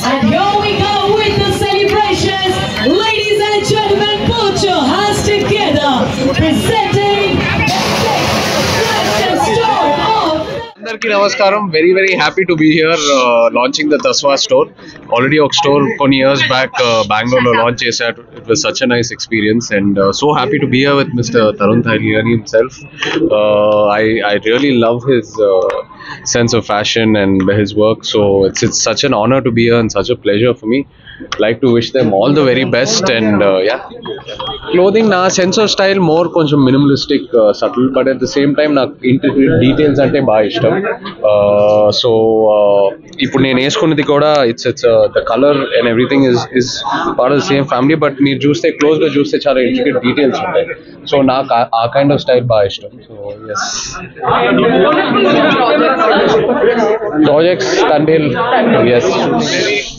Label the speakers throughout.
Speaker 1: And here we go with the celebrations. Ladies and gentlemen, put your hands together. Presenting the flagship store of...
Speaker 2: అందరికీ నమస్కారం. Very happy to be here launching the Tasva store. Already ఒక store కొన్ని years back బెంగళూరులో launch చేశారు. It was such a nice experience and so happy to be here with Mister Tarun Tahiliani himself. I really love his sense of fashion and his work, so it's such an honor to be here and such a pleasure for me. Like to wish them all the very best and yeah, clothing na sense of style more కొంచెం minimalistic, subtle, but at the same time నాకు intricate details అంటే బాగా ఇష్టం. So ఇప్పుడు నేను వేసుకున్నది కూడా it's the color and everything is part of the same family, but మీరు చూస్తే క్లోజ్ గా చూస్తే చాలా intricate details ఉంటాయి. సో నాకు ఆ కైండ్ ఆఫ్ స్టైల్ బాగా ఇష్టం. So yes, projects Tandil, yes,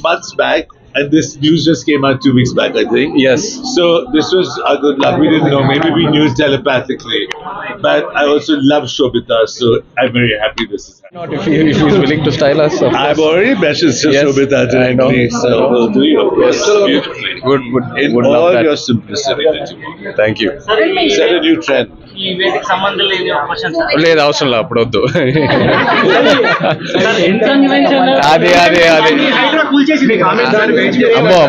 Speaker 3: months back, and this news just came out 2 weeks back, I think.
Speaker 2: yes.
Speaker 3: So this was a good luck. We didn't know. Maybe we knew telepathically. But I also love Shobita, so I'm very happy this is happening.
Speaker 2: Not if he's willing to style us.
Speaker 3: I've already messaged
Speaker 2: Yes,
Speaker 3: Shobita
Speaker 2: I know.
Speaker 3: directly, so we'll do your best beautifully.
Speaker 2: Would
Speaker 3: In
Speaker 2: love
Speaker 3: all
Speaker 2: that.
Speaker 3: your simplicity that you want.
Speaker 2: Thank you.
Speaker 3: Set a new trend.
Speaker 4: ఈ వీటికి సంబంధం లేని ఒక question sir.
Speaker 2: లేదు అవసరం లేదు, అప్పుడు వద్దు. అదే అమ్మో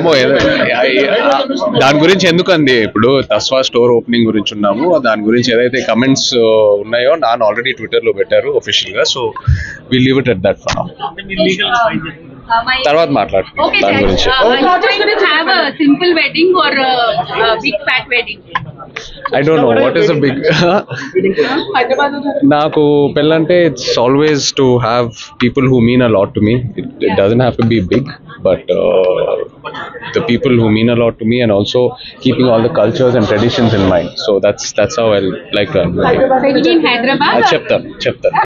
Speaker 2: దాని గురించి ఎందుకండి, ఇప్పుడు తస్వా స్టోర్ ఓపెనింగ్ గురించి ఉన్నాము. దాని గురించి ఏదైతే కమెంట్స్ ఉన్నాయో నాన్న ఆల్రెడీ ట్విట్టర్ లో పెట్టారు ఒఫిషియల్ గా. So we leave it at that for now. తర్వాత మాట్లాడు దాని గురించి.
Speaker 5: have a simple wedding or a big fat wedding?
Speaker 2: I don't know what is a big నాకు పెళ్ళంటే it's always to have people who mean a lot to me. It doesn't have to be big, but the people who mean a lot to me, and also keeping all the cultures and traditions in mind. So that's how I like to.
Speaker 5: In Hyderabad?
Speaker 2: చెప్తాను